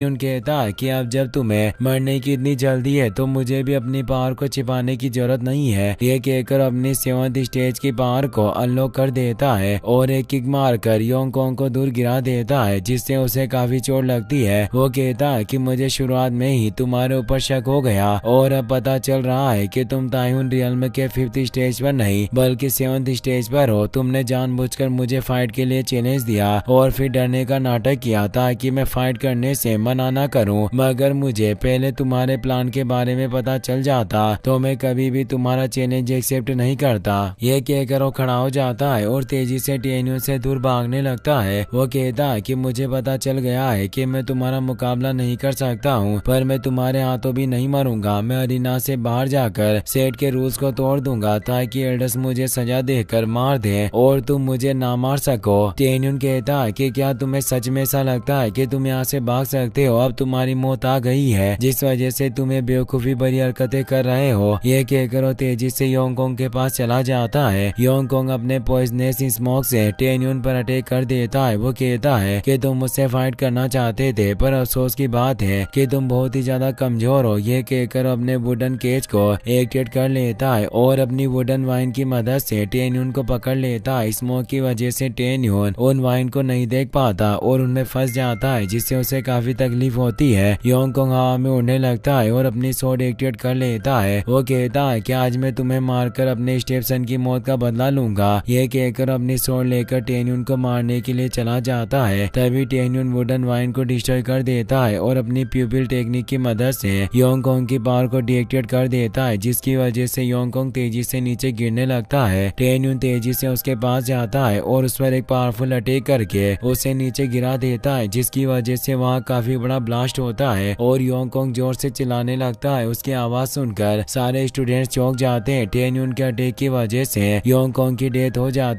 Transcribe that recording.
कहता है कि अब जब तुम्हें मरने की इतनी जल्दी है तो मुझे भी अपनी पावर को छिपाने की जरूरत नहीं है। ये कहकर अपनी 7th स्टेज की पावर को अनलॉक कर देता है और एक किक मारकर योंगकोंग को दूर गिरा देता है, जिससे उसे काफी चोट लगती है। वो कहता है कि मुझे शुरुआत में ही तुम्हारे ऊपर शक हो गया और अब पता चल रहा है कि तुम ताइहुन रियल्म के 5th स्टेज पर नहीं बल्कि 7th स्टेज पर हो। तुमने जानबूझकर मुझे फाइट के लिए चैलेंज दिया और फिर डरने का नाटक किया ताकि मैं फाइट करने से मना ना करूं, मगर मुझे पहले तुम्हारे प्लान के बारे में पता चल जाता तो मैं कभी भी तुम्हारा चैलेंज एक्सेप्ट नहीं करता। ये कहकर वो खड़ा हो जाता है और तेजी से टेन्युन से दूर भागने लगता है। वो कहता है कि मुझे पता चल गया है कि मैं तुम्हारा मुकाबला नहीं कर सकता हूँ, पर मैं तुम्हारे हाथों भी नहीं मरूंगा। मैं अरीना से बाहर जाकर सेट के रूल्स को तोड़ दूंगा ताकि एल्डर्स मुझे सजा देकर मार दे और तुम मुझे ना मार सको। टेन्युन कहता है कि क्या तुम्हें सच में ऐसा लगता है कि तुम यहाँ से भाग सकते हो? अब तुम्हारी मौत आ गई है जिस वजह से तुम्हें बेवकूफी भरी हरकतें कर रहे हो। ये कहकर वो तेजी से योंगकोंग के पास चला जाता है। योंगकोंग अपने पॉइजनस स्मोक से टेन्युन पर अटैक कर देता है। वो कहता है कि तुम मुझसे फाइट करना चाहते थे, पर अफसोस की बात है कि तुम बहुत ही ज्यादा कमजोर हो। ये कहकर अपने वुडन केज को एक्टिवेट कर लेता है और अपनी वुडन वाइन की मदद से टेन्युन को पकड़ लेता है। स्मोक की वजह से टेन्युन उन वाइन को नहीं देख पाता और उनमें फंस जाता है, जिससे उसे काफी तकलीफ होती है। योंगकोंग हवा में उड़ने लगता है और अपनी स्वॉर्ड एक्टिवेट कर लेता है। वो कहता है कि आज मैं तुम्हें मारकर अपने स्टेप्सन की मौत का बदला लूंगा। ये कहकर अपनी स्वॉर्ड लेकर टेन्युन को मारने के लिए चला जाता है। तभी टेन्युन वुडन वाइन को डिस्ट्रॉय कर देता है और अपनी प्यूपिल टेक्निक की मदद से योंगकोंग की पावर को डीएक्टिवेट कर देता है, जिसकी वजह से योंगकोंग तेजी से नीचे गिरने लगता है। टेन्युन तेजी से उसके पास जाता है और उस पर एक पावरफुल अटैक करके उसे नीचे गिरा देता है, जिसकी वजह से वहाँ काफी बड़ा ब्लास्ट होता है और योंगकोंग जोर से चिल्लाने लगता है। उसकी आवाज सुनकर सारे स्टूडेंट्स चौंक जाते हैं। टेन्युन के अटैक की वजह से योंगकोंग की डेथ हो जाती है।